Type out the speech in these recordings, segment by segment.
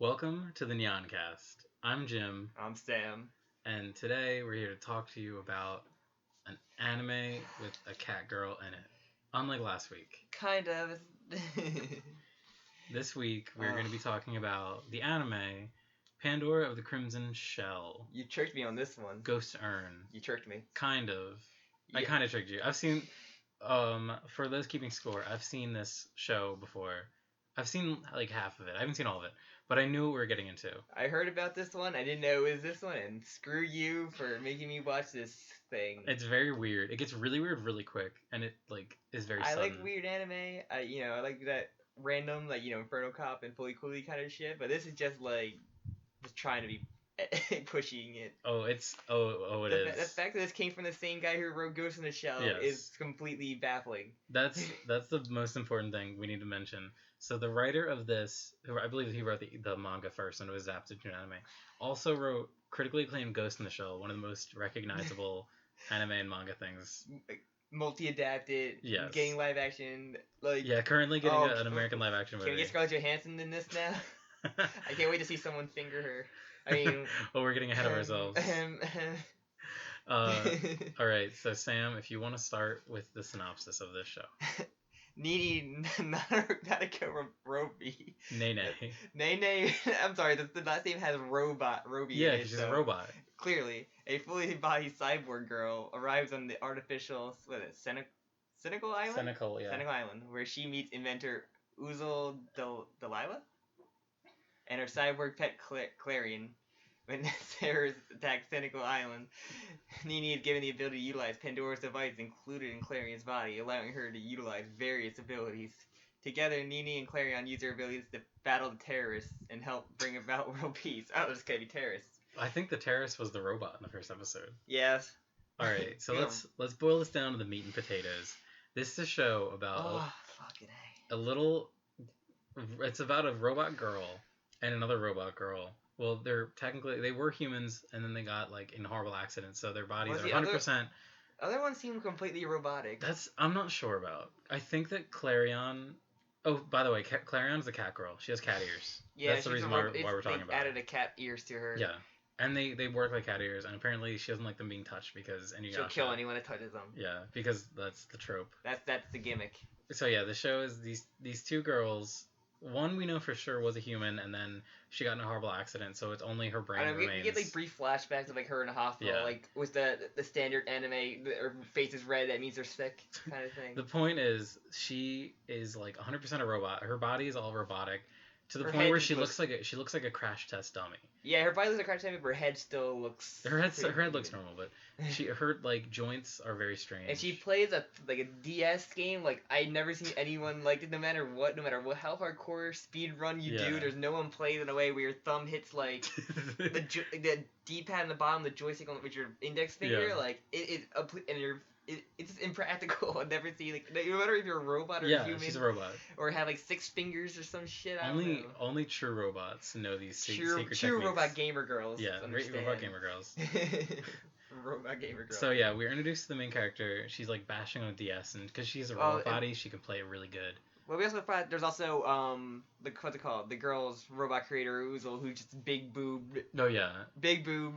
Welcome to the Nyancast. I'm Jim, I'm Sam. and today we're here to talk to you about an anime with a cat girl in it. Unlike last week. Kind of. This week we're going to be talking about the anime Pandora of the Crimson Shell. You tricked me on this one. Ghost Urn. You tricked me. Kind of. Yeah. I kind of tricked you. I've seen, for those keeping score, I've seen this show before. I've seen like half of it. I haven't seen all of it, but I knew what we were getting into. I heard about this one. I didn't know it was this one, and screw you for making me watch this thing. It's very weird. It gets really weird really quick, and it is very sudden. I like weird anime. I like that random Inferno Cop and Fully Cooley kind of shit. But this is just trying to be pushing it. It is. The fact that this came from the same guy who wrote Ghost in the Shell is completely baffling. That's the most important thing we need to mention. So the writer of this, I believe he wrote the manga first and it was adapted to an anime, also wrote critically acclaimed Ghost in the Shell, one of the most recognizable anime and manga things. Multi-adapted, yes. Getting live action, currently getting an American live action movie. Can we get Scarlett Johansson in this now? I can't wait to see someone finger her. I mean, well, we're getting ahead of ourselves. All right, so Sam, if you want to start with the synopsis of this show. Nene Nanako Roby. Nene. I'm sorry, the last name has Roby. Yeah, in it, she's a robot. Clearly, a fully bodied cyborg girl arrives on the artificial Senegal Island? Senegal, yeah. Senegal Island, where she meets inventor Uzul Delilah and her cyborg pet Clarion. When terrorists attack Senegal Island, Nene is given the ability to utilize Pandora's device included in Clarion's body, allowing her to utilize various abilities. Together, Nene and Clarion use their abilities to battle the terrorists and help bring about world peace. Oh, there's gotta be terrorists. I think the terrorist was the robot in the first episode. Yes. All right, so let's boil this down to the meat and potatoes. This is a show about It's about a robot girl and another robot girl. Well, they were humans, and then they got in horrible accidents, so their bodies are 100%. Other ones seem completely robotic. I'm not sure about. I think that Clarion. Oh, by the way, Clarion's the cat girl. She has cat ears. Yeah, that's the reason why we're talking about. They added a cat ears to her. Yeah, and they work like cat ears, and apparently she doesn't like them being touched because she'll kill anyone that touches them. Yeah, because that's the trope. That's the gimmick. So yeah, the show is these two girls. One we know for sure was a human, and then she got in a horrible accident, so it's only her brain remains. We get brief flashbacks of her in a hospital, with the standard anime, her face is red, that means they're sick, kind of thing. The point is, she is 100% a robot. Her body is all robotic, to the point where she looks like a crash test dummy. Yeah, her body looks like a crash test dummy, but her head still looks. Her head looks normal, but her joints are very strange. And she plays a DS game. I've never seen anyone like it. No matter how hardcore speed run you do, there's no one plays in a way where your thumb hits the D-pad on the bottom, the joystick on with your index finger. It's impractical. I've never seen no matter if you're a robot or a human. Yeah, she's a robot. Or have 6 fingers or some shit. Only true robots know these secret techniques. True robot gamer girls. Yeah, great robot gamer girls. Robot gamer girls. So yeah, we're introduced to the main character. She's bashing on a DS, and because she's a robot body, she can play it really good. Well, we also find there's also what's it called? The girl's robot creator Uzul, who's just big boob. Oh yeah. Big boob,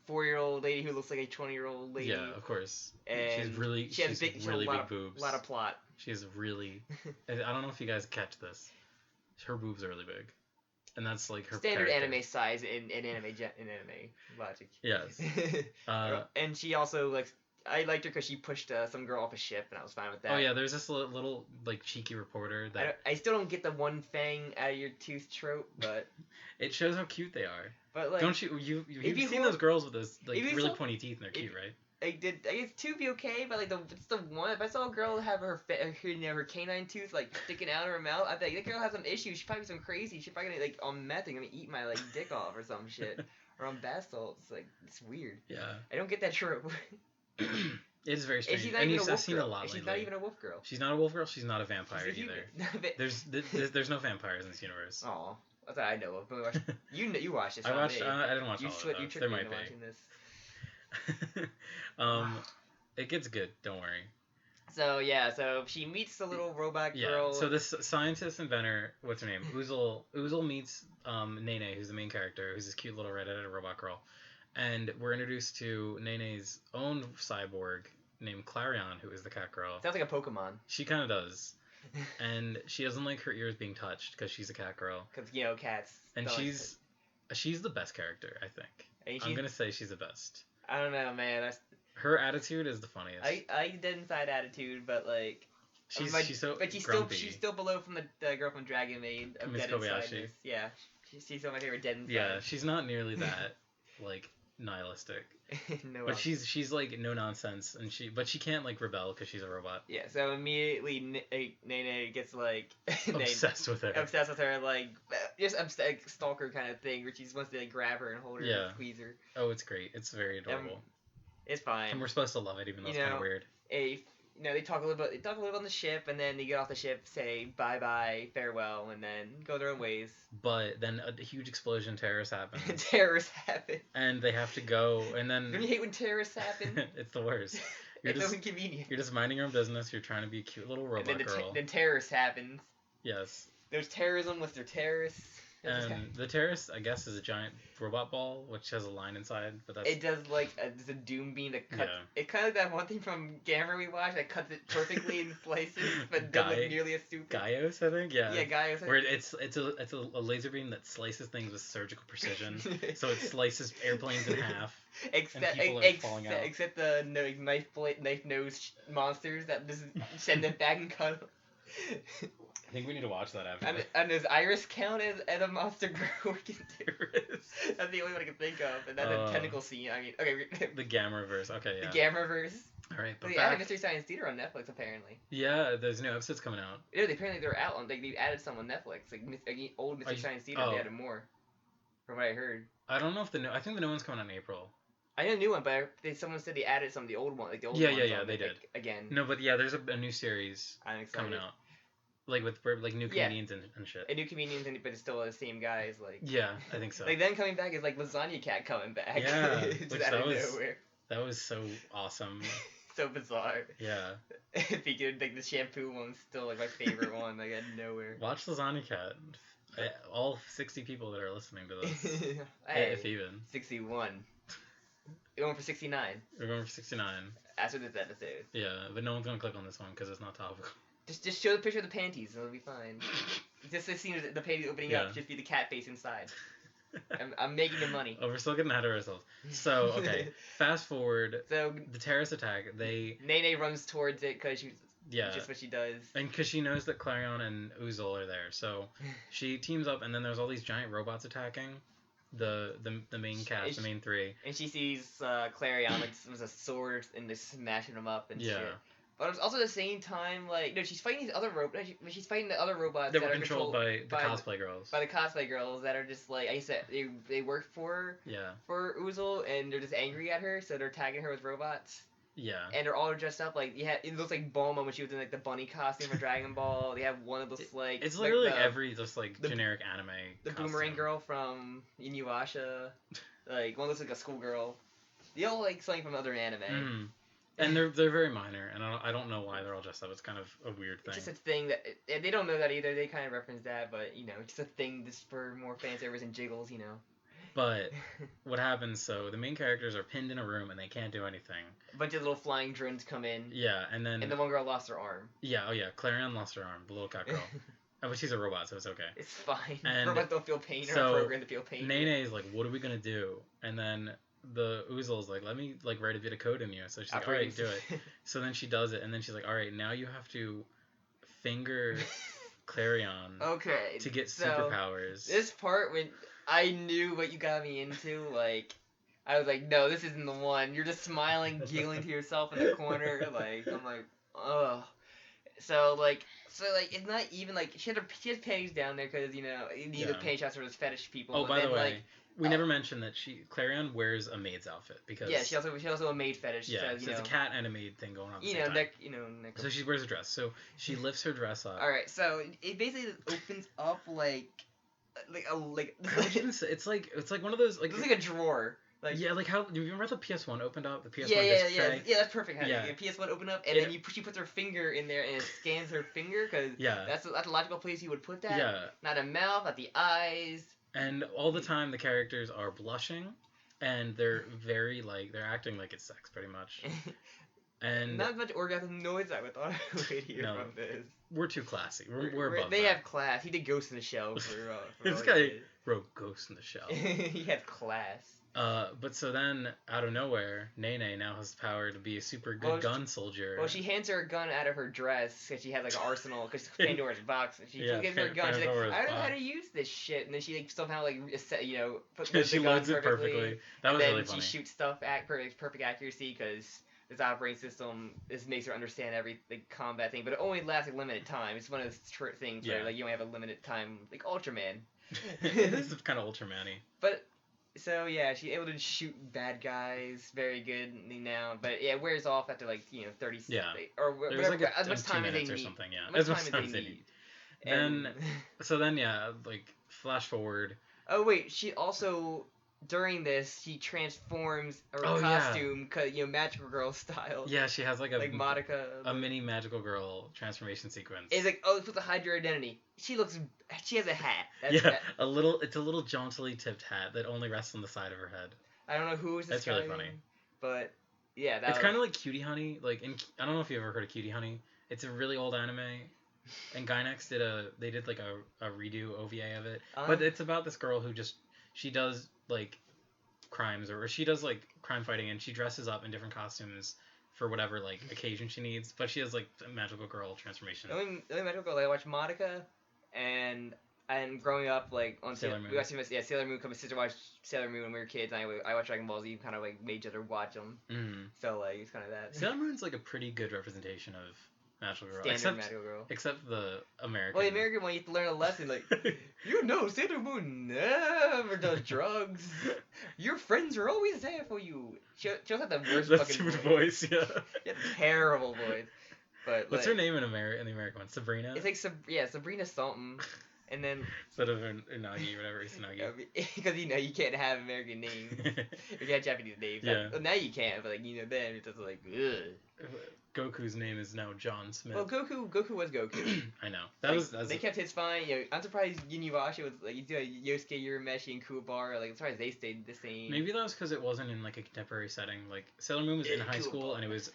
4-year-old lady who looks like a 20-year-old lady. Yeah, of course. And she has big boobs. A lot of plot. She has really. I don't know if you guys catch this. Her boobs are really big, and that's her standard character. Anime size in anime logic. Yes. And she also I liked her because she pushed some girl off a ship, and I was fine with that. Oh yeah, there's this little cheeky reporter that I still don't get the one fang out of your tooth trope, but it shows how cute they are. But don't you've seen those girls with those really pointy teeth and they're cute, right? I guess 2 would be okay, but it's the one. If I saw a girl have her canine tooth sticking out of her mouth, I'd be that girl has some issues. She's probably some crazy. She's probably gonna on meth and gonna eat my dick off or some shit, or on bath salts. It's weird. Yeah. I don't get that trope. It is very strange. And I've seen a lot lately. She's not even a wolf girl. She's not a wolf girl. She's not a vampire either. There's no vampires in this universe. Oh, that's what I know of. But you watched this. I didn't watch all of it. You tricked me into watching this. It gets good. Don't worry. So she meets the little robot girl. So this scientist inventor, what's her name? Uzel meets Nene, who's the main character, who's this cute little redheaded robot girl, and we're introduced to Nene's own cyborg named Clarion, who is the cat girl. Sounds like a Pokemon. She kind of does. And she doesn't like her ears being touched because she's a cat girl. Because cats. And she's the best character, I think. I'm gonna say she's the best. I don't know, man. Her attitude is the funniest. I dead inside attitude, but like she's so grumpy. She's still below from the girl from Dragon Maid of Miss Dead Kobayashi. Insideness. Yeah, she's still my favorite Dead Inside. Yeah, she's not nearly that like nihilistic. No, but she's like no nonsense, and she can't like rebel because she's a robot. Yeah, so immediately Nene gets like obsessed with her, like just like stalker kind of thing, where she just wants to like grab her and hold her and squeeze her. Oh, it's great. It's very adorable. It's fine. And we're supposed to love it, even though it's kind of weird. They talk a little bit on the ship, and then they get off the ship, say bye-bye, farewell, and then go their own ways. But then a huge explosion, terrorists happen. And they have to go, and then... Don't you hate when terrorists happen? It's the worst. It's so inconvenient. You're just minding your own business, you're trying to be a cute little robot girl. Then terrorist happens. Yes. There's terrorism with their terrorists. And the terrorist, I guess, is a giant robot ball, which has a line inside, but that's... It does, like, a doom beam that cuts... Yeah. It's kind of like that one thing from Gamma we watched that cuts it perfectly in slices, but doesn't look nearly as stupid. Gaios, I think? Yeah. Yeah, Gaios. Where it's a laser beam that slices things with surgical precision, so it slices airplanes in half, and people are falling out. Except the knife-nosed monsters that just send them back and cut them. I think we need to watch that after. And does Iris count as a monster girl working terrorist? That's the only one I can think of, and that's a tentacle scene. I mean, okay. The Gamma-verse, okay, yeah. The Gamma-verse. Alright, but they added Mystery Science Theater on Netflix, apparently. Yeah, there's new episodes coming out. Yeah, apparently they're out on, they added some on Netflix. Like old Mystery Science Theater, they added more. From what I heard. I don't know if I think the new one's coming out in April. I know a new one, but someone said they added some of the old one, like the old ones. Yeah, they did. Again. No, but yeah, there's a new series coming out. Like with new comedians and shit. And new comedians, but it's still the same guys. Like yeah, I think so. Like them coming back is like Lasagna Cat coming back. Yeah, that was so awesome. So bizarre. Yeah. If you could, like the shampoo one's still like my favorite one. Like out of nowhere. Watch Lasagna Cat. All 60 people that are listening to this. Hey, if even. 61. We're going for 69. We're going for 69. After this episode. Yeah, but no one's gonna click on this one because it's not topical. Just show the picture of the panties and it'll be fine. Just the scene of the panties opening up, just be the cat face inside. I'm making the money. Oh, we're still getting ahead of ourselves. So, okay, fast forward. So the terrorist attack, Nene runs towards it because she's just what she does. And because she knows that Clarion and Uzel are there, so she teams up, and then there's all these giant robots attacking the main cast, the main three. And she sees Clarion with a sword and just smashing them up and shit. But it's also at the same time, like, no, she's fighting these other robots. She's fighting the other robots that are controlled by the cosplay girls. By the cosplay girls that are just like I said, they work for Uzel, and they're just angry at her, so they're tagging her with robots. Yeah. And they're all dressed up like it looks like Bulma when she was in like the bunny costume for Dragon Ball. They have one of those like it's literally like every just like generic anime. The costume. Boomerang girl from Inuyasha, like one looks like a schoolgirl. They all like something from other anime. Mm. And they're very minor, and I don't know why they're all dressed up. It's kind of a weird thing. It's just a thing that they don't know that either. They kind of reference that, but it's just a thing just for more fan service and jiggles, But what happens? So the main characters are pinned in a room and they can't do anything. A bunch of little flying drones come in. Yeah, and then the one girl lost her arm. Yeah, Clarion lost her arm, the little cat girl. But she's a robot, so it's okay. It's fine. And robots don't feel pain, or are programmed to feel pain. Nene's like, what are we gonna do? And then the Uzel's like, let me like write a bit of code in you. So she's like, all right, do it. So then she does it, and then she's like, all right, now you have to finger Clarion. Okay. To get superpowers. This part when I knew what you got me into, like, I was like, no, this isn't the one. You're just smiling, giggling to yourself in the corner, like, I'm like, ugh. So it's not even like she has panties down there because you need the panty shots for those fetish people. Oh, by the way, we never mentioned that Clarion wears a maid's outfit because she also a maid fetish. Yeah, so it's a cat and a maid thing going on. At the same time. So she wears a dress. So she lifts her dress up. All right, so it basically opens up like it's like one of those like it's like a drawer. Like, yeah, like how do you remember the PS1 opened up? The PS1 yeah, disc tray? yeah, that's perfect. How Yeah. PS1 open up, and then she puts her finger in there, and it scans her finger, because Yeah. that's a logical place you would put that. Yeah. Not a mouth, not the eyes. And all the time the characters are blushing, and they're very like they're acting like it's sex pretty much. And not much orgasm noise I would thought I would hear from this. We're too classy. We're above They that. have class. He did Ghost in the Shell for This guy wrote Ghost in the Shell. He had class. But so then, out of nowhere, Nene now has the power to be a super good gun soldier. Well, she hands her a gun out of her dress because she had like an arsenal because Pandora's box. And she gives her a gun. She's like, I don't know how to use this shit. And then she like somehow like puts she loads it perfectly. That was really funny. And then she shoots stuff at perfect accuracy because this operating system makes her understand every combat thing, but it only lasts a limited time. It's one of those things where like you only have a limited time, like Ultraman. It is kind of Ultraman-y. But so yeah, she's able to shoot bad guys very good now, but yeah, it wears off after 30 or whatever, like as much time as they need. Or something, yeah. As much time as they need. Then flash forward. Oh wait, she also during this she transforms her costume, magical girl style. Yeah, she has like Monica, a mini magical girl transformation sequence. It's like, it's supposed to hide your identity. She has a hat. It's a little jauntily tipped hat that only rests on the side of her head. I don't know who is this That's really funny. But yeah, it's kind of like Cutie Honey. Like I don't know if you've ever heard of Cutie Honey. It's a really old anime. And Gainax did a redo OVA of it. But it's about this girl who she does like crimes, or she does like crime fighting, and she dresses up in different costumes for whatever like occasion she needs. But she has like a magical girl transformation. The only magical girl I watched Monica, and growing up like on Sailor Moon. We watched Sailor Moon. My sister watched Sailor Moon when we were kids, and I watched Dragon Ball Z. Kind of like made each other watch them. Mm-hmm. So like it's kind of that. Sailor Moon's like a pretty good representation of magical girl. Magical girl. Except the American. Well, the American one, you have to learn a lesson. Like, Sailor Moon never does drugs. Your friends are always there for you. She also had the worst fucking voice. Yeah. She had a terrible voice. But what's her name in the American one? Sabrina. It's like Sabrina something. And then instead of Unagi, whatever, it's Unagi. Because you can't have American names. You have Japanese names. Yeah. Now you can, but then it's just like ugh. Goku's name is now John Smith. Well, Goku was Goku. I know. They kept his fine. I'm surprised Inuyasha was like Yosuke Urameshi and Kuwabara. Like I'm surprised they stayed the same. Maybe that was because it wasn't in like a contemporary setting. Like Sailor Moon was in high school, and it was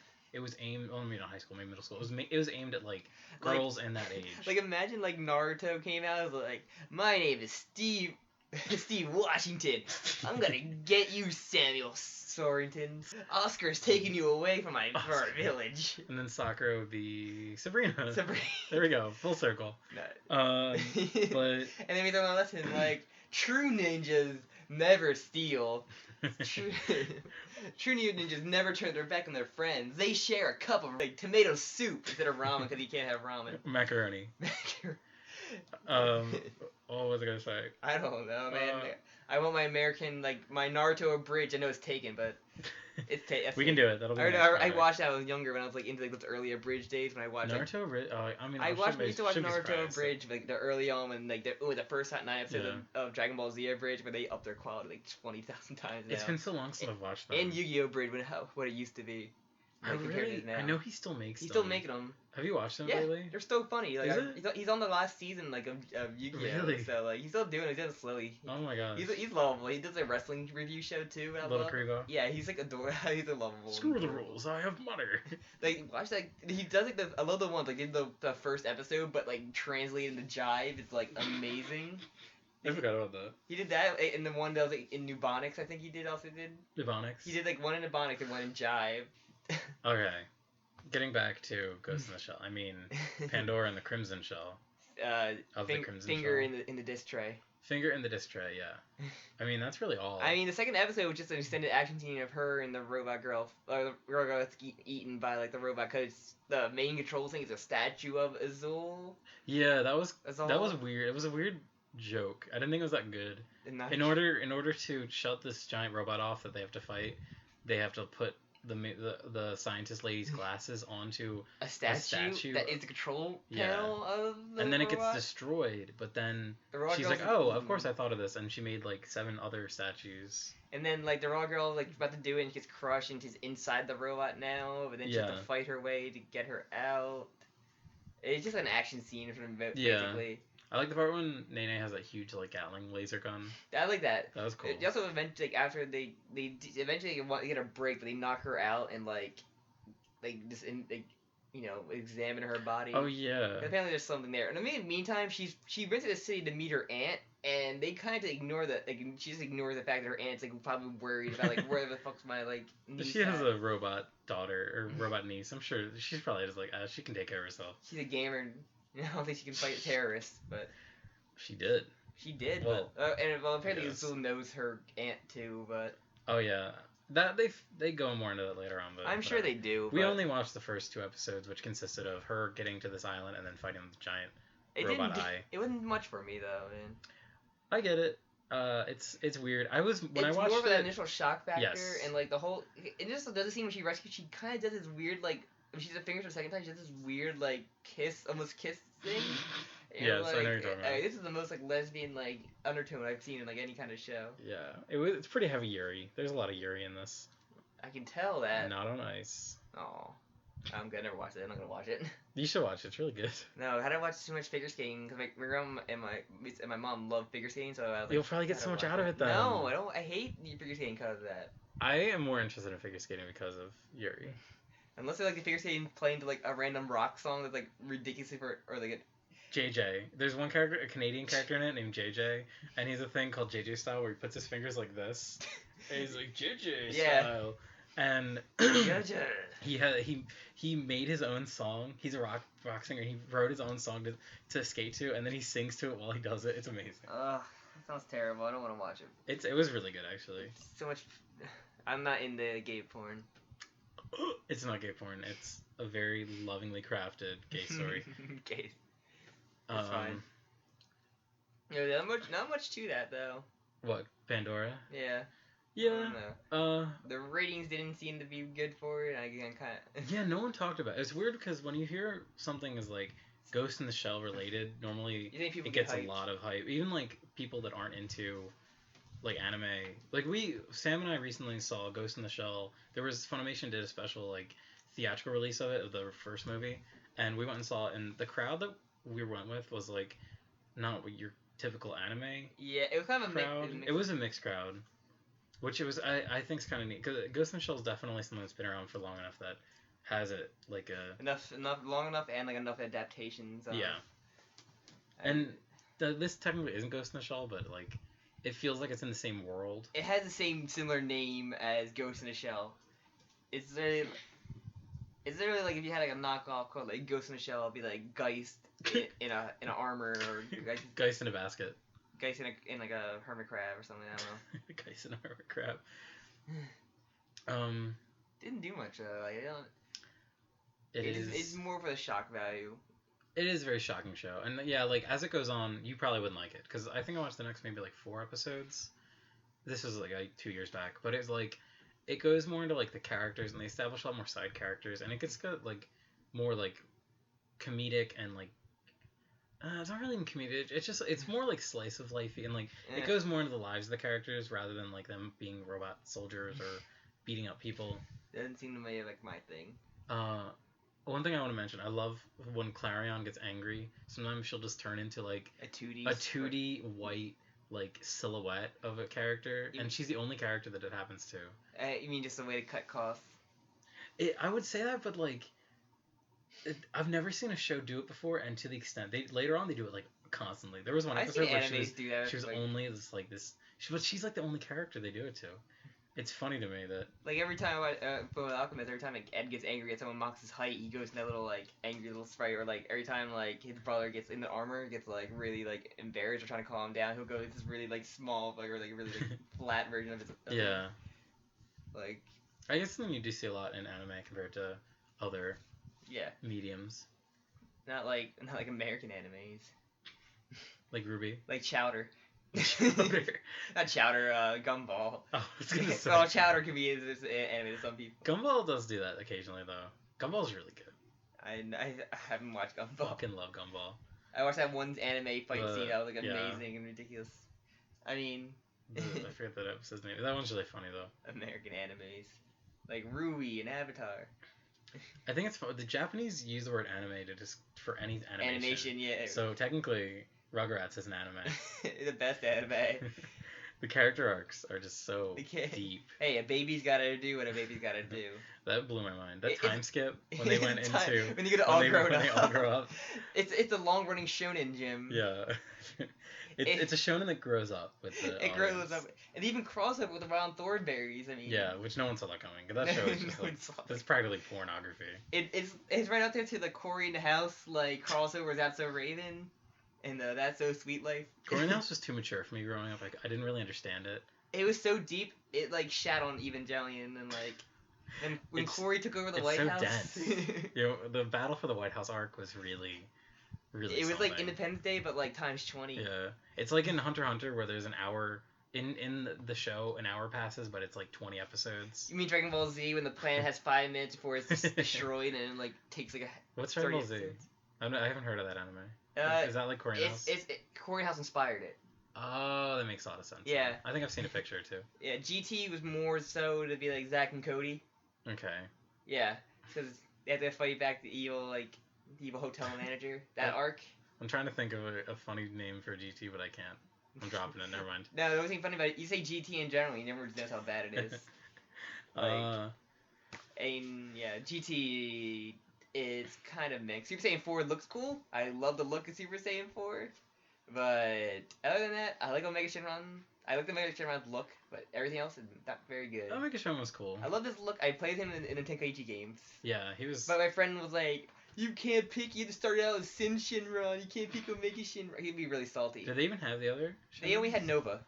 aimed. Oh, maybe not high school, maybe middle school. It was aimed at like girls in that age. Like imagine like Naruto came out. It was like, my name is Steve Washington. I'm gonna get you, Samuel Sorrington. Oscar's taking you away from our village. And then Sakura would be Sabrina. Sabrina. There we go, full circle. But and then we learn a lesson like true ninjas never steal. True ninjas never turn their back on their friends. They share a cup of tomato soup instead of ramen because you can't have ramen. Macaroni. What was I gonna say? I don't know, man. I want my American, my Naruto abridged. I know it's taken, but it's we can do it. That'll be I watched that when I was younger, when I was into those early abridged days when I watched Naruto abridged. I used to watch Naruto abridged, the early on when the first 9 episodes of Dragon Ball Z abridged, where they upped their quality 20,000 times. It's been so long since I've watched them. And Yu-Gi-Oh abridged, what it used to be. I know he still makes them. He's still making them. Have you watched them yeah, lately? They're still funny. He's on the last season of Yu-Gi-Oh. Really? So he's still doing it. He's doing it slowly. Oh my god. He's lovable. He does a wrestling review show too. Little Kribo. Yeah, he's adorable. He's a lovable. Screw the rules. I have money. Watch he does I love the ones in the first episode, but translated into jive. It's amazing. I forgot about that. He did that in the one that was in Nubonics. I think he did Nubonics. He did one in Nubonics and one in jive. Okay. Getting back to Ghost in the Shell, I mean Pandora and the Crimson Shell. The Crimson Finger Shell. in the disc tray. Finger in the disc tray, yeah. I mean that's really all. I mean the second episode was just an extended action scene of her and the robot girl, or the robot girl that's eaten by the robot, because the main control thing is a statue of Azul. Yeah, that was weird. It was a weird joke. I didn't think it was that good. In order to shut this giant robot off that they have to fight, they have to put the scientist lady's glasses onto a statue that is the control panel of the and then robot? It gets destroyed, but then she's like, oh, of course I thought of this, and she made 7 other statues And then like the robot girl like about to do it and gets crushed and she's inside the robot now, but then she has to fight her way to get her out. It's just an action scene from basically. I like the part when Nene has that huge like Gatling laser gun. I like that. That was cool. They also eventually like, after they eventually get a break, but they knock her out and like just examine her body. Oh yeah. And apparently there's something there. And in the meantime, she went to the city to meet her aunt, and they kind of ignore that. Like she just ignores the fact that her aunt's like probably worried about like where the fuck's my like niece. She has a robot daughter or robot niece. I'm sure she's probably just like she can take care of herself. She's a gamer. And, I don't think she can fight terrorists, but she did. She did. Well, but apparently yes. Azul knows her aunt too. But oh yeah. That they go more into that later on, but I'm sure they do. We only watched the first 2 episodes, which consisted of her getting to this island and then fighting the giant robot eye. It wasn't much for me though, man. I get it. It's weird. I watched more of the initial shock factor, yes. And like the whole. It just doesn't seem when she rescues. She kind of does this weird like when she's a finger for the second time. She does this weird like almost kiss thing. Yes, I know you're talking about. This is the most like lesbian like undertone I've seen in like any kind of show. Yeah, it's pretty heavy Yuri. There's a lot of Yuri in this. I can tell that. Not on Ice. Oh, I'm good. I never watched it. I'm not gonna watch it. You should watch it. It's really good. No, had I watched too much figure skating because my grandma and my mom love figure skating, so I was like, you'll probably get so much out of it then. No, I don't. I hate figure skating because of that. I am more interested in figure skating because of Yuri. Unless they like the figure skating playing to like a random rock song that's like ridiculously or like JJ. There's one character, a Canadian character in it named JJ, and he's a thing called JJ style where he puts his fingers like this. And he's like JJ style. And he made his own song. He's a rock singer. He wrote his own song to skate to, and then he sings to it while he does it. It's amazing. Ugh, that sounds terrible. I don't want to watch it. It was really good actually. So much. I'm not into gay porn. It's not gay porn. It's a very lovingly crafted gay story. Gay. That's fine. Yeah, not much to that though. What, Pandora? Yeah. Yeah. The ratings didn't seem to be good for it. I kind of. Yeah, no one talked about it. It's weird because when you hear something is like Ghost in the Shell related, normally it gets a lot of hype. Even like people that aren't into like anime. Like Sam and I recently saw Ghost in the Shell. There was Funimation did a special like theatrical release of it of the first movie, and we went and saw it. And the crowd that we went with was like not your typical anime. Yeah, it was kind of crowd. It was a mixed crowd. Which it was, I think, is kind of neat because Ghost in the Shell is definitely something that's been around for long enough that has it like a enough long enough and like enough adaptations. Yeah. And this technically isn't Ghost in the Shell, but like it feels like it's in the same world. It has the same similar name as Ghost in the Shell. It's really like if you had like a knockoff called like Ghost in the Shell, it'd be like Geist in a armor or Geist in a basket. Geist in like a hermit crab or something. I don't know. Geist in a hermit crab. Didn't do much though. Like, It's more for the shock value. It is a very shocking show, and yeah, like as it goes on, you probably wouldn't like it because I think I watched the next maybe like 4 episodes. This was like 2 years back, but it's like it goes more into like the characters, and they establish a lot more side characters, and it gets like more like comedic and like. It's not really in comedic. It's more like slice of life, and like it goes more into the lives of the characters rather than like them being robot soldiers or beating up people. Doesn't seem to me like my thing. One thing I want to mention, I love when Clarion gets angry. Sometimes she'll just turn into like a 2D white like silhouette of a character, and she's the only character that it happens to. You mean just a way to cut costs? I would say that, but like. I've never seen a show do it before, and to the extent later on they do it like constantly. There was one episode where she was only this, but she's like the only character they do it to. It's funny to me that like every time I watch Fullmetal Alchemist, every time like Ed gets angry at someone mocks his height, he goes in that little like angry little sprite, or like every time like his brother gets in the armor, gets like really like embarrassed or trying to calm him down, he'll go this really like small like or like really like flat version of his. Yeah. Like. I guess something you do see a lot in anime compared to other. Yeah. Mediums. Not like American animes. Like Ruby. Like Chowder. Chowder. Not Chowder. Gumball. Oh, I was gonna say. Well, Chowder can be anime to some people. Gumball does do that occasionally though. Gumball's really good. I haven't watched Gumball. Fucking love Gumball. I watched that one anime fight scene that was like amazing and ridiculous. I mean. I forget that episode's name. That one's really funny though. American animes. Like Rui and Avatar. I think it's fun. The Japanese use the word anime to just for any animation. Animation, yeah. So technically, Rugrats is an anime. The best anime. The character arcs are just so deep. Hey, a baby's gotta do what a baby's gotta do. That blew my mind. That time skip when they went into when you get all grown up. When they all grow up. It's a long running shonen, Jim. Yeah. It's a shonen that grows up with the It grows up. And even crossover with Around Thornberries, I mean. Yeah, which no one saw that coming. That show is just it's practically pornography. It's right out there to the Cory in the House, like, crossover, That's So Raven, and That's So Sweet Life. Cory in the House was too mature for me growing up. Like, I didn't really understand it. It was so deep, it, like, shat on Evangelion, and, like, and when Cory took over the White House. It's so dense. The battle for the White House arc was really it was like Independence Day, but like times 20. Yeah, it's like in Hunter x Hunter where there's an hour in the show, an hour passes, but it's like 20 episodes. You mean Dragon Ball Z when the planet has 5 minutes before it's destroyed and like takes like a What's Dragon Ball Z? I haven't heard of that anime. Is that like Cory in the House? Cory in the House inspired it. Oh, that makes a lot of sense. Yeah, I think I've seen a picture or two. Yeah, GT was more so to be like Zack and Cody. Okay. Yeah, because they have to fight back the evil hotel manager. That arc. I'm trying to think of a funny name for GT, but I can't. I'm dropping it. Never mind. No, the only thing funny about it, you say GT in general, you never knows how bad it is. And yeah, GT is kind of mixed. Super Saiyan 4 looks cool. I love the look of Super Saiyan 4. But other than that, I like Omega Shenron. I like the Omega Shenron's look, but everything else is not very good. Omega Shenron was cool. I love this look. I played him in the Tenkaichi games. Yeah, he was. But my friend was like, you can't pick. You have to start out as Sin Shenron. You can't pick Omega Shenron. He'd be really salty. Did they even have the other Shenrons? They only had Nova.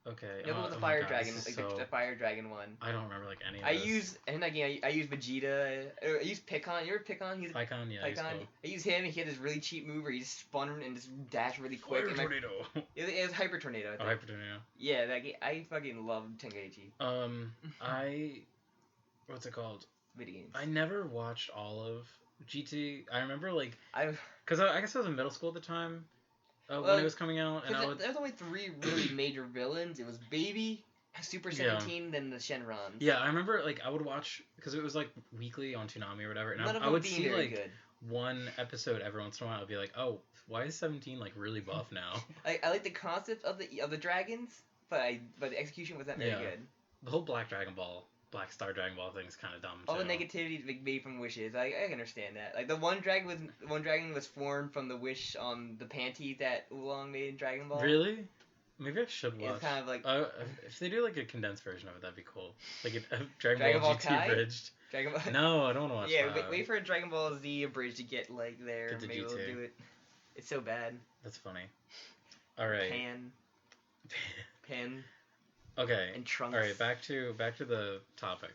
Okay. Nova was a fire dragon, like the fire dragon one. I don't remember like any of I use Vegeta. I use Pikkon. You ever Pikkon? Pikkon, yeah. Pikkon. Cool. I use him. He had this really cheap move where he just spun and just dashed really quick. Hyper Tornado. It was Hyper Tornado. I think. Oh, Hyper Tornado. Yeah, I fucking love Tenkaichi. What's it called? Video games. I never watched all of GT. I remember because I guess I was in middle school at the time. When it was coming out, and there was only 3 really major villains. It was Baby, Super 17, then the Shenrons. Yeah, I remember I would watch because it was like weekly on Toonami or whatever, and I would see good. One episode every once in a while. I'd be like, oh, why is 17 like really buff now? I like the concept of the dragons, but the execution wasn't very good. The whole Black Star Dragon Ball thing is kind of dumb. All the negativity made from wishes. I can understand that. Like the one dragon was formed from the wish on the panties that Oolong made in Dragon Ball. Really? Maybe I should watch. It's kind of like if they do like a condensed version of it, that'd be cool. Like a Dragon Ball GT Kai? abridged. Dragon Ball. No, I don't want to watch that. Yeah, wait for a Dragon Ball Z abridged to get there. Get to Maybe GT. we'll do it. It's so bad. That's funny. All right. Pan. Okay. And Trunks. All right, back to the topic.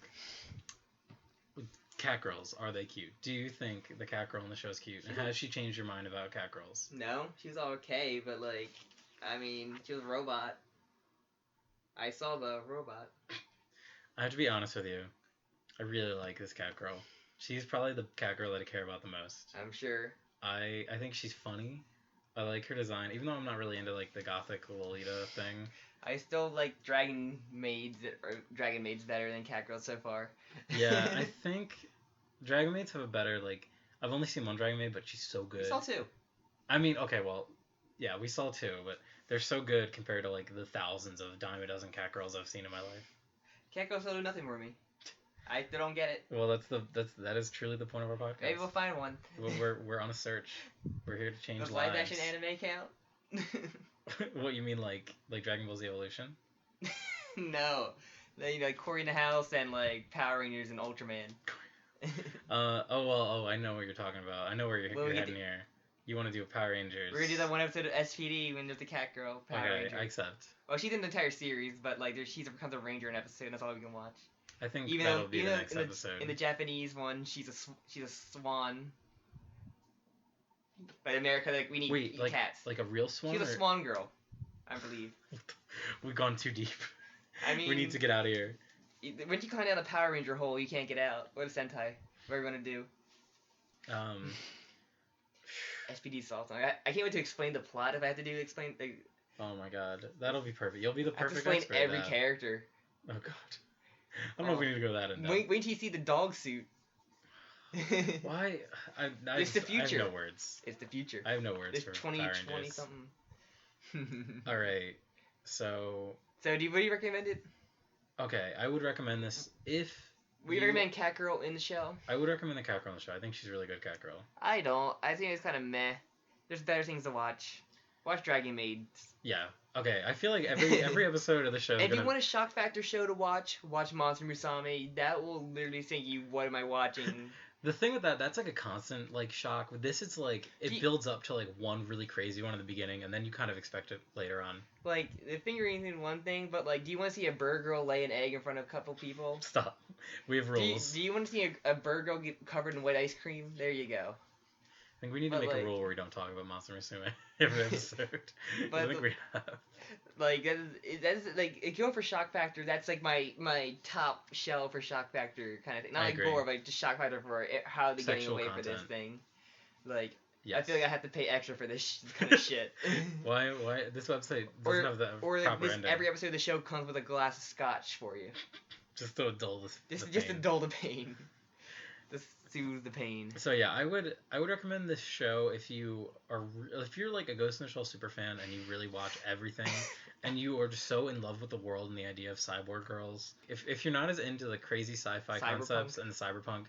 Cat girls, are they cute? Do you think the cat girl in the show is cute? And has she changed your mind about cat girls? No, she was okay, but she was a robot. I saw the robot. I have to be honest with you. I really like this cat girl. She's probably the cat girl that I care about the most. I'm sure. I think she's funny. I like her design, even though I'm not really into the gothic Lolita thing. I still like Dragon Maids better than cat girls so far. Yeah, I think Dragon Maids have a better I've only seen one Dragon Maid, but she's so good. We saw 2. I mean, okay, well, yeah, we saw 2, but they're so good compared to the thousands of dime a dozen cat girls I've seen in my life. Cat girls will do nothing for me. I don't get it. Well, that is truly the point of our podcast. Maybe we'll find one. We're on a search. We're here to change lives. Does live action anime count? What you mean, like Dragon Ball Z Evolution? No, Cory in the House and Power Rangers and Ultraman. I know what you're talking about. I know where you're heading here. You want to do Power Rangers? We're gonna do that one episode of SPD when there's the cat girl. Power Rangers. I accept. Well, she's in the entire series, but she becomes a ranger in an episode, and that's all we can watch. I think that'll be the next episode. In the Japanese one, she's a swan. But in America, we need cats. Like a real swan? She's a swan girl, I believe. We've gone too deep. I mean, we need to get out of here. Once you climb down the Power Ranger hole, you can't get out. What a Sentai. What are we gonna do? SPD is awesome. I can't wait to explain the plot if I have to explain. Oh my god, that'll be perfect. You'll be the I have to perfect explain expert. every character. Oh god. I don't know if we need to go that in depth. Wait till you see the dog suit. Why? It's the future. I have no words. It's the future. I have no words It's for 2020 Power Rangers. something. Alright, so... So, would you recommend it? Okay, I would recommend this if... Would you recommend Catgirl in the Shell? I would recommend the Catgirl in the Shell. I think she's a really good Catgirl. I don't. I think it's kind of meh. There's better things to watch. Watch Dragon Maid. Yeah. Okay, I feel like every episode of the show is If you want a shock factor show to watch Monster Musume. That will literally think you, what am I watching? The thing with that's like a constant like shock. With this, it's like it builds up to like one really crazy one in the beginning, and then you kind of expect it later on. Like the fingering is one thing, but like, do you want to see a bird girl lay an egg in front of a couple people? Stop. We have rules. Do you want to see a bird girl get covered in white ice cream? There you go. I think we need to make a rule where we don't talk about Monster Musume every episode. But I think we have. Like that's like, if you go for shock factor, that's like my top shell for shock factor kind of thing. Not like gore, but just shock factor for how they're getting away for this thing. Like, yes. I feel like I have to pay extra for this kind of shit. Why this website doesn't have the proper ending? Every episode of the show comes with a glass of scotch for you. Just to dull just to dull the pain. Just soothe the pain. So yeah, I would recommend this show if you're like a Ghost in the Shell super fan and you really watch everything and you are just so in love with the world and the idea of cyborg girls. If you're not as into the crazy sci-fi concepts and the cyberpunk,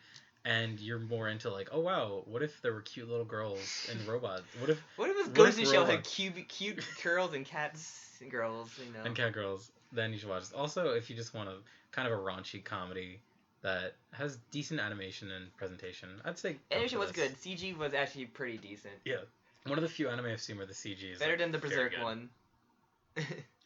and you're more into like, oh wow, what if there were cute little girls and robots? What if Ghost in the Shell had cute girls and cats and girls, you know? And cat girls, then you should watch this. Also, if you just want a kind of a raunchy comedy that has decent animation and presentation, I'd say animation was good. CG was actually pretty decent. Yeah, one of the few anime I've seen where the CG is better than the Berserk one.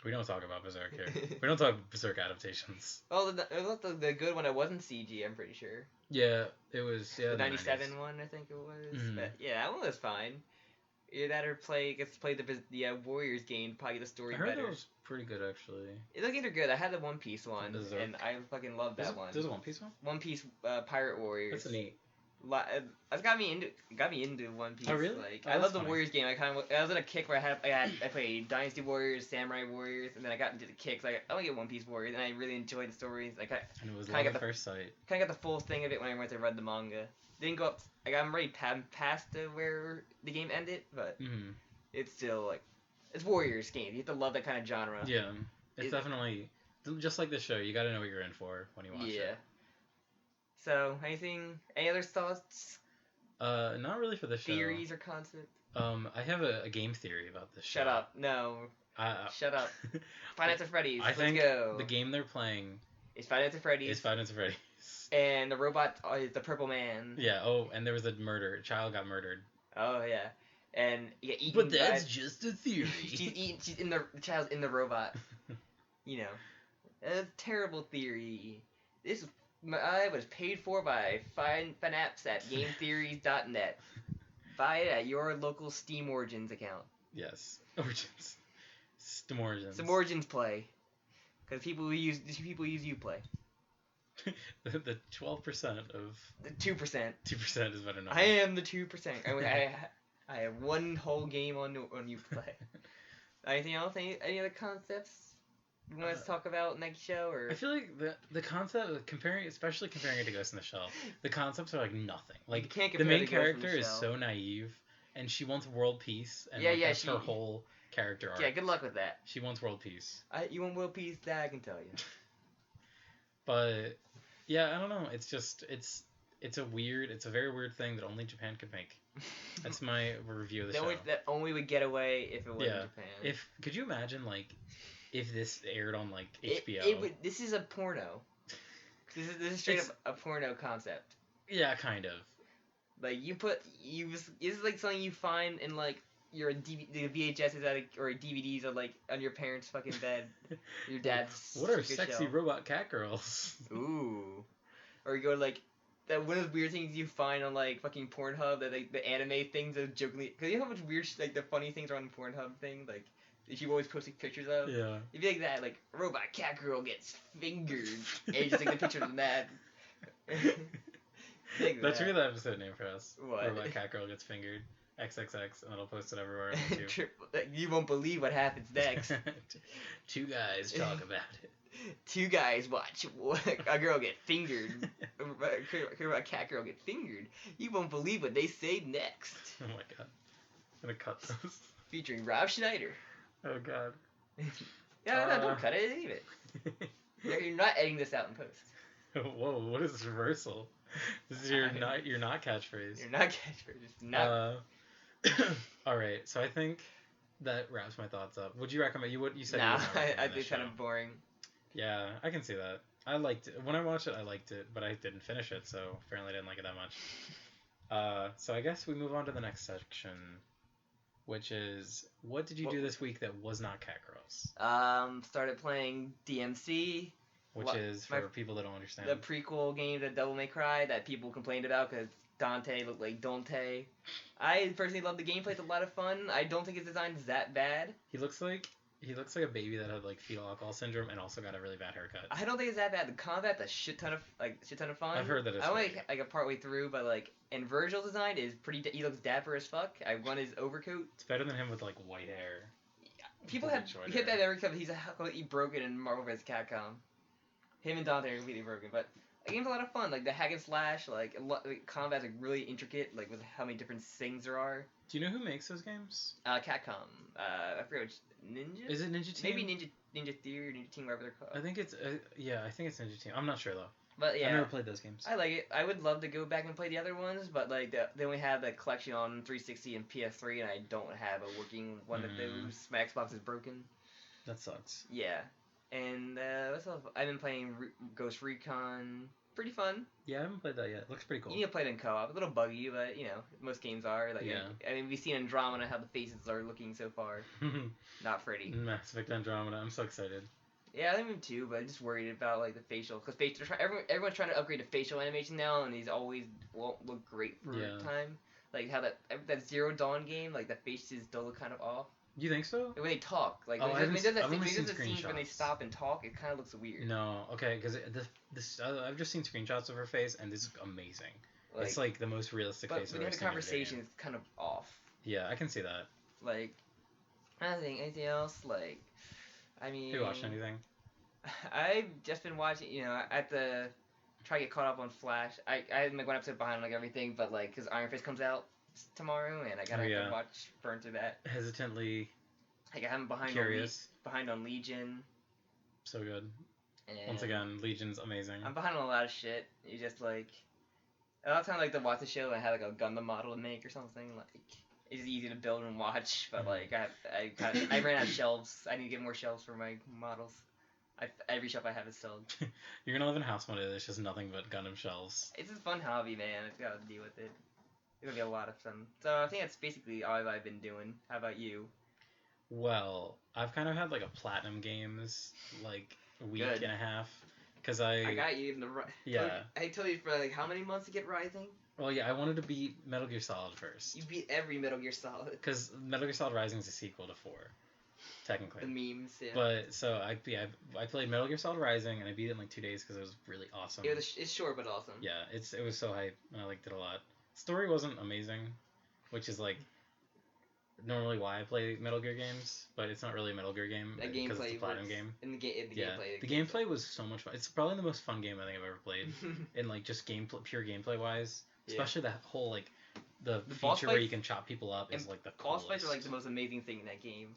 We don't talk about Berserk here. We don't talk Berserk adaptations. Oh, the good one that wasn't CG, I'm pretty sure. Yeah, it was. Yeah, the 97 one, I think it was. Mm-hmm. But yeah, that one was fine. Either that or gets to play the Warriors game to probably get the story better. I heard that was pretty good, actually. The games are good. I had the One Piece one, Berserk. and I fucking loved that one. There's a One Piece one? One Piece Pirate Warriors. That's neat. That's got me into One Piece. Oh really? Like, I love the Warriors game. I was in a kick where I played Dynasty Warriors, Samurai Warriors, and then I got into the kicks. Like, I want to get One Piece Warriors, and I really enjoyed the stories. Like, and it was love at first sight. Kind of got the full thing of it when I went to read the manga. Didn't go up. Like, I'm already past where the game ended, but it's still like, it's Warriors game. You have to love that kind of genre. Yeah, it's definitely just like the show. You got to know what you're in for when you watch it. Yeah. So, any other thoughts? Not really for the show. Theories or concepts? I have a game theory about this show. Shut up. No. Shut up. Five Nights at Freddy's. Let's go. I think the game they're playing is Five Nights at Freddy's. And the robot is the Purple Man. Yeah, and there was a murder. A child got murdered. Oh, yeah. And you get eaten. But that's just a theory. The child's in the robot. You know. A terrible theory. I was paid for by Fanaps at GameTheories.net. Buy it at your local Steam Origins account. Yes, Origins. Steam Origins. Some Origins play, because people use UPlay. The 12% of the 2%. 2% is better than. I am the 2%. I have one whole game on UPlay. Anything else? Any other concepts? You want us to talk about next show, or? I feel like the concept of especially comparing it to Ghost in the Shell, the concepts are like nothing. Like, the main character is so naive, and she wants world peace, and that's her whole character arc. Yeah, good luck with that. She wants world peace. You want world peace? That I can tell you. But yeah, I don't know. It's just it's a very weird thing that only Japan could make. That's my review of the show. That only would get away if it wasn't Japan. Could you imagine if this aired on HBO? This is a porno. This is straight up a porno concept. Yeah, kind of. Like, this is like something you find in like your the VHSs or DVDs on your parents' fucking bed. Your dad's. What are sexy robot cat girls? Ooh. Or you go that one of the weird things you find on fucking Pornhub, that the anime things are jokingly, because you know how much weird the funny things are on the Pornhub thing, that you always posting pictures of. Yeah. It'd be like that, robot cat girl gets fingered, and you just the picture of that. That should be the episode name for us. What? Robot cat girl gets fingered. XXX, and it'll post it everywhere on YouTube. You won't believe what happens next. Two guys talk about it. Two guys watch a girl get fingered. A cat girl get fingered. You won't believe what they say next. Oh my god. I'm gonna cut those. Featuring Rob Schneider. Oh god. No, don't cut it. Leave it. You're not editing this out in post. Whoa, what is this reversal? This is your not catchphrase. You're not catchphrase. It's not. All right, so I think that wraps my thoughts up. Would you recommend? You said. Nah, you would recommend I this think kind show. of boring. Yeah, I can see that. I liked it when I watched it. I liked it, but I didn't finish it, so apparently I didn't like it that much. So I guess we move on to the next section, which is what did you do this week that was not Cat Girls? Started playing DMC. Which is for people that don't understand. The prequel game to Devil May Cry that people complained about because Dante looked like Dante. I personally love the gameplay. It's a lot of fun. I don't think his design is that bad. He looks like a baby that had like fetal alcohol syndrome and also got a really bad haircut. I don't think it's that bad. The combat's a shit ton of fun. I've heard that it's I only like a part way through, but and Virgil's design is pretty. He looks dapper as fuck. I want his overcoat. It's better than him with like white hair. People have hit that every time. He's completely broken in Marvel vs. Capcom. Him and Dante are completely broken, but the game's a lot of fun. Like the hack and slash, combat's really intricate, with how many different things there are. Do you know who makes those games? Capcom. I forget which Ninja. Is it Ninja Team? Maybe Ninja Theory, Ninja Team, whatever they're called. I think it's I think it's Ninja Team. I'm not sure though. But yeah, I've never played those games. I like it. I would love to go back and play the other ones, but they only have the collection on 360 and PS3, and I don't have a working one of those. My Xbox is broken. That sucks. Yeah. And what's else? I've been playing Ghost Recon. Pretty fun. Yeah, I haven't played that yet. Looks pretty cool. You need to play it in co-op. A little buggy, but most games are. Yeah. I mean, we've seen Andromeda how the faces are looking so far. Not pretty. Mass Effect Andromeda. I'm so excited. Yeah, I am too, but I'm just worried about the facial, because everyone's trying to upgrade to facial animation now, and these always won't look great for time. Like how that Zero Dawn game, the faces still look kind of off. You think so? When they talk, when I've there's only seen scenes when they stop and talk, it kind of looks weird. No, okay, because I've just seen screenshots of her face, and this is amazing. It's the most realistic face I've ever seen. But when you have a conversation, it's kind of off. Yeah, I can see that. I don't think anything else. I mean. Have you watched anything? I've just been watching. At the try to get caught up on Flash. I'm one episode behind on everything, but because Iron Fist comes out tomorrow, and I gotta burn through that. Hesitantly. I'm behind. Curious. Behind on Legion. So good. And once again, Legion's amazing. I'm behind on a lot of shit. You just a lot of time to watch the show and I have a Gundam model to make or something. It's easy to build and watch, but I ran out of shelves. I need to get more shelves for my models. Every shelf I have is sold. You're gonna live in a house one day that's just nothing but Gundam shelves. It's a fun hobby, man. I've got to deal with it. It's gonna be a lot of fun. So I think that's basically all I've been doing. How about you? Well, I've kind of had a platinum games a week and a half because I got you in the yeah. I told you for how many months to get Rising. Well, yeah, I wanted to beat Metal Gear Solid first. You beat every Metal Gear Solid. Because Metal Gear Solid Rising is a sequel to 4, technically. The memes, yeah. But so I played Metal Gear Solid Rising and I beat it in 2 days because it was really awesome. It's short but awesome. Yeah, it was so hype and I liked it a lot. Story wasn't amazing, which is normally why I play Metal Gear games, but it's not really a Metal Gear game because it's a platinum game. The gameplay was so much fun. It's probably the most fun game I think I've ever played in just pure gameplay wise. Especially that whole the feature where you can chop people up is the coolest. Boss fights are the most amazing thing in that game.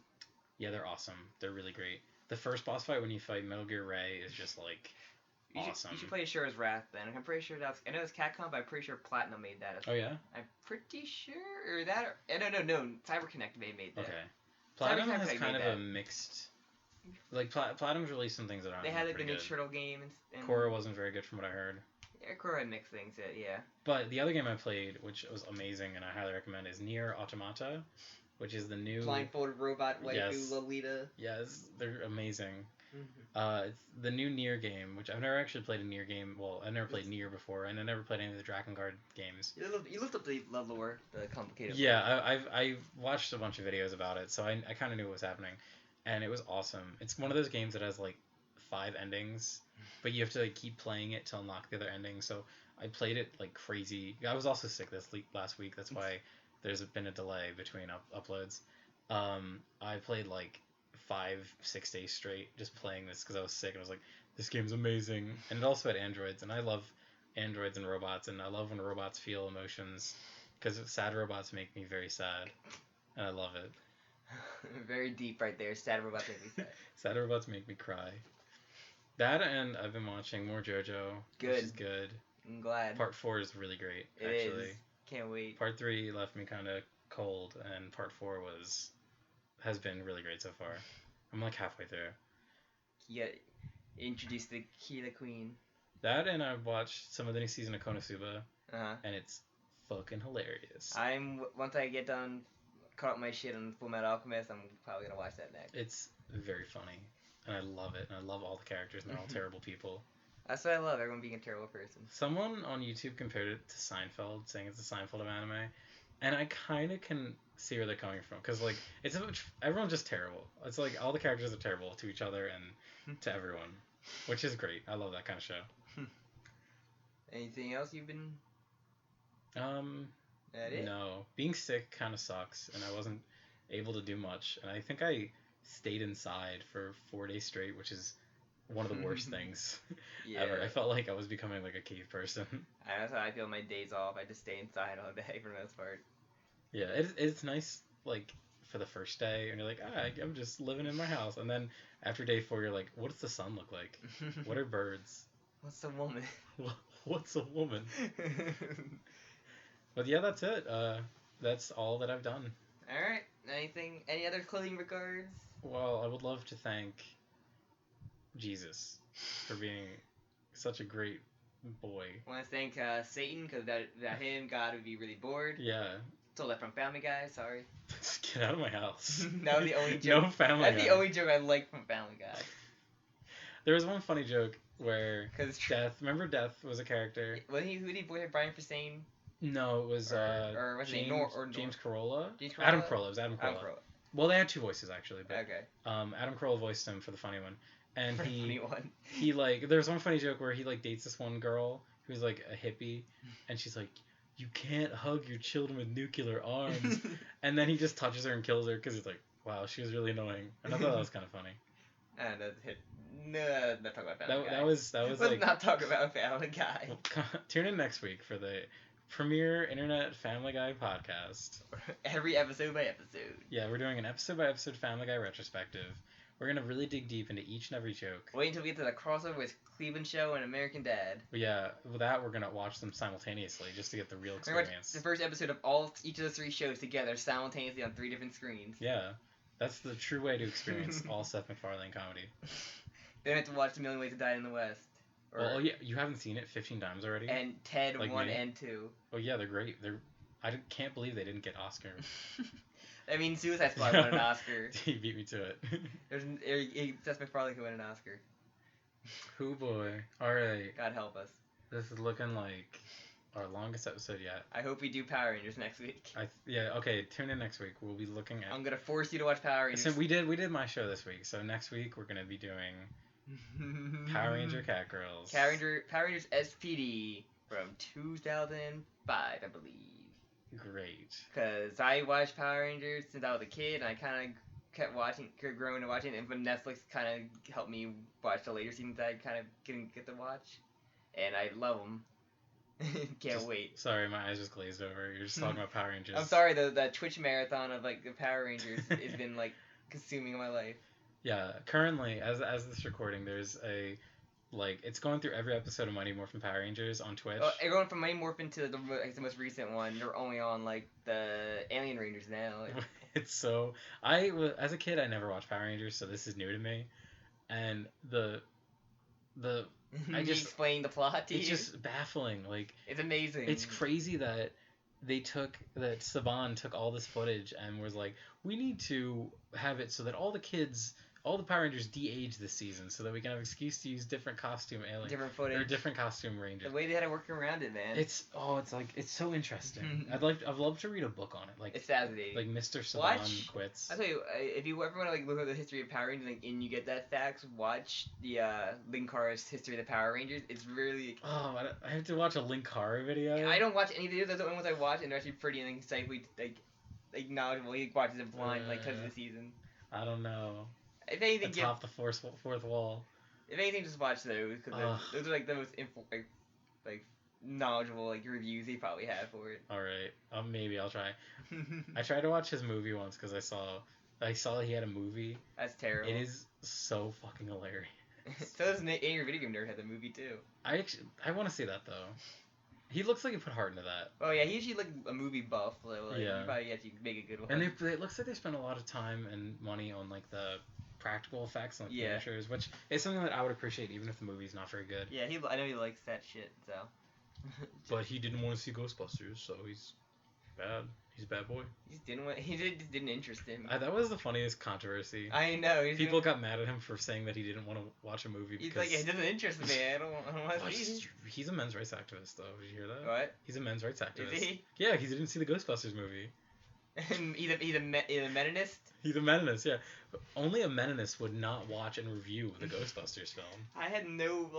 Yeah, they're awesome. They're really great. The first boss fight when you fight Metal Gear Ray is just awesome. You should play Asura's Wrath then. I'm pretty sure I know it's Capcom, but I'm pretty sure Platinum made that. Oh yeah? I'm pretty sure, or that, or no, CyberConnect made that. Okay. Platinum has kind of a mixed, Platinum's released some things that aren't. They had the new good. Turtle game and Korra wasn't very good from what I heard. Yeah, Korra had mixed things, yeah. But the other game I played, which was amazing and I highly recommend, is Nier Automata, which is the new blindfolded robot waifu Lolita. Yes, they're amazing. Mm-hmm. It's the new Nier game, which I've never actually played a Nier game. Well, I've never played Nier before, and I never played any of the Drakengard games. You looked up the lore, the complicated. Yeah, I've watched a bunch of videos about it, so I kind of knew what was happening, and it was awesome. It's one of those games that has 5 endings, but you have to keep playing it to unlock the other ending. So I played it like crazy. I was also sick last week. That's why there's been a delay between uploads. I played like 5-6 days straight just playing this because I was sick and I was like, this game's amazing. And it also had androids, and I love androids and robots, and I love when robots feel emotions because sad robots make me very sad, and I love it. Very deep right there. Sad robots make me sad. Sad robots make me cry. That, and I've been watching more Jojo, which is good. I'm glad. Part 4 is really great, It actually. is. Can't wait. Part 3 left me kind of cold, and Part 4 has been really great so far. I'm like halfway through. Yeah, introduce the Kila Queen. That, and I've watched some of the new season of Konosuba, Uh-huh. and it's fucking hilarious. Once I get done, caught up my shit on Full Metal Alchemist, I'm probably gonna watch that next. It's very funny, and I love it, and I love all the characters, and they're all terrible people. That's what I love, everyone being a terrible person. Someone on YouTube compared it to Seinfeld, saying it's a Seinfeld of anime, and I kind of can see where they're coming from, because like everyone's just terrible. It's like all the characters are terrible to each other and to everyone, which is great. I love that kind of show. Anything else you've been? That it? No, being sick kind of sucks, and I wasn't able to do much, and I think I stayed inside for 4 days straight, which is one of the worst things ever. I felt like I was becoming like a cave person. That's how I feel my days off. I just stay inside all day for the most part. Yeah, it's nice, like, for the first day, and you're like, I'm just living in my house. And then after day 4, you're like, what does the sun look like? What are birds? What's a woman? What's a woman? But yeah, that's it. That's all that I've done. Alright, any other closing regards? Well, I would love to thank Jesus for being such a great boy. I want to thank Satan, because without him, God would be really bored. Yeah. Stole that from Family Guy, sorry. Just get out of my house. That was the only joke. No Family That's Guy. the only joke I like from Family Guy. There was one funny joke where Cause remember Death was a character? Who did he voice Brian Posehn? No, it was or was James, James Carolla? James Carolla? Adam Carolla. It was Adam Carolla. Well, they had 2 voices actually, but okay. Adam Carolla voiced him for the funny one. And funny one. he like there's one funny joke where he like dates this one girl who's like a hippie, and she's like, you can't hug your children with nuclear arms. And then he just touches her and kills her because he's like, wow, she was really annoying. And I thought that was kind of funny. And that's hit. No, not talk about Family Guy. That was Let's like. not talk about Family Guy. Well, tune in next week for the premier internet Family Guy podcast. Every episode by episode. Yeah, we're doing an episode by episode Family Guy retrospective. We're gonna really dig deep into each and every joke. Wait until we get to the crossover with Cleveland Show and American Dad. But yeah, with that we're gonna watch them simultaneously just to get the real experience. The first episode of each of the 3 shows together simultaneously on 3 different screens. Yeah, that's the true way to experience all Seth MacFarlane comedy. Then we have to watch A Million Ways to Die in the West. Oh yeah, you haven't seen it 15 times already? And Ted like 1 me? and 2. Oh yeah, they're great. I can't believe they didn't get Oscar. I mean, Suicide Squad won an Oscar. He beat me to it. Seth MacFarlane could win an Oscar. Oh boy. Alright. God help us. This is looking like our longest episode yet. I hope we do Power Rangers next week. Okay, tune in next week. We'll be looking at... I'm gonna force you to watch Power Rangers. Listen, we did my show this week, so next week we're gonna be doing Power Ranger Cat Girls. Power Rangers SPD from 2005, I believe. Great. Because I watched Power Rangers since I was a kid, and I kind of kept growing and watching, and when Netflix kind of helped me watch the later seasons that I kind of didn't get to watch, and I love them. Can't wait. Sorry, my eyes just glazed over. You're just talking about Power Rangers. I'm sorry, the Twitch marathon of like the Power Rangers has been like consuming my life. Yeah, currently, as this recording, there's a it's going through every episode of Mighty Morphin Power Rangers on Twitch. Oh, everyone from Mighty Morphin to the most recent one, they're only on like the Alien Rangers now. Like. It's so as a kid I never watched Power Rangers, so this is new to me, and the I just explain the plot to you. It's just baffling. Like it's amazing. It's crazy that Saban took all this footage and was like, we need to have it so that all all the Power Rangers de-age this season so that we can have an excuse to use different costume aliens. Different footage. Or different costume Rangers. The way they had to work around it, man. It's so interesting. I'd love to read a book on it. Like, it's fascinating. Like Mr. Saban quits. I'll tell you, if you ever want to like look at the history of Power Rangers, like, and you get that facts, watch the Linkara's History of the Power Rangers. It's really. Oh, I have to watch a Linkara video. I don't watch any videos. That's the only ones I watch, and they're actually pretty insightfully like knowledgeable. He watches it blind, like because of the season. I don't know. If anything, Top the fourth wall. If anything, just watch those because those are like the most like knowledgeable like reviews he probably have for it. All right, maybe I'll try. I tried to watch his movie once because I saw he had a movie. That's terrible. It is so fucking hilarious. So does Angry Video Game Nerd have the movie too. I want to see that though. He looks like he put heart into that. Oh yeah, he's usually like a movie buff. Like, yeah. He probably actually make a good one. And it looks like they spent a lot of time and money on like the practical effects and finishers, which is something that I would appreciate even if the movie's not very good. Yeah, I know he likes that shit, so. But he didn't want to see Ghostbusters, so he's bad. He's a bad boy. Just didn't interest him. That was the funniest controversy. I know. People got mad at him for saying that he didn't want to watch a movie because... He's like, it doesn't interest me. I don't want to see it. He's a men's rights activist, though. Did you hear that? What? He's a men's rights activist. Is he? Yeah, he didn't see the Ghostbusters movie. he's a Meninist? He's a Meninist, yeah. But only a Meninist would not watch and review the Ghostbusters film. I had no,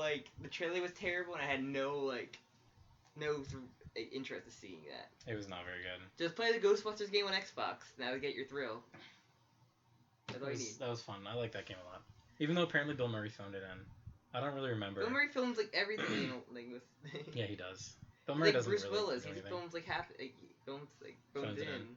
the trailer was terrible, and I had no interest in seeing that. It was not very good. Just play the Ghostbusters game on Xbox. Now to get your thrill. That's all you need. That was fun. I like that game a lot. Even though apparently Bill Murray phoned it in. I don't really remember. Bill Murray films everything, with. Yeah, he does. Bill Murray doesn't Bruce really Willis. do He anything. films phones in.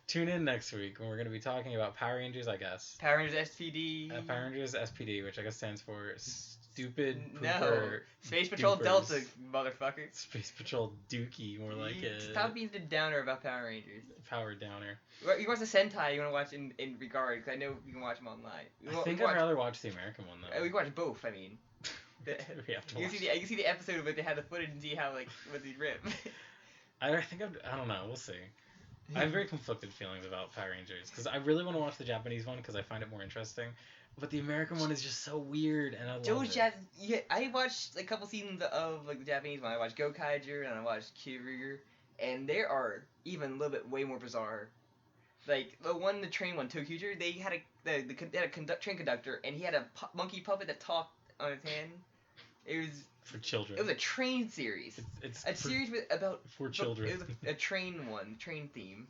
Tune in next week when we're going to be talking about Power Rangers, I guess. Power Rangers SPD. Power Rangers SPD, which I guess stands for Stupid Pooper. No. Space Patrol Doopers. Delta, motherfucker. Space Patrol Dookie, more like it. Stop being the downer about Power Rangers. Power Downer. You watch the Sentai you want to watch in regard, because I know you can watch them online. I think I'd rather watch the American one, though. We can watch both, I mean. We have to you watch can see the episode where they have the footage and see how, what they rip. I don't know, we'll see. I have very conflicted feelings about Power Rangers, because I really want to watch the Japanese one, because I find it more interesting. But the American one is just so weird, and I love it. Yeah, I watched a couple seasons of the Japanese one. I watched Gokaiger and I watched Kyurger, and they are even a little bit way more bizarre. Like the train one, Tokyuger, they had a train conductor, and he had a monkey puppet that talked on his hand. It was for children. It was a train series. It's series about for children. It was a train theme.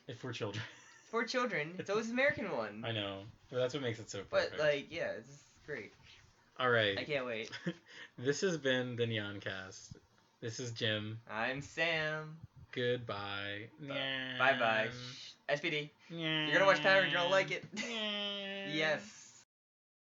It's for children. For children. So it's an American one. I know. But that's what makes it so perfect. But it's great. All right. I can't wait. This has been the Nyancast. This is Jim. I'm Sam. Goodbye. Bye bye. SPD. You're gonna watch Power, you're gonna like it. Yes.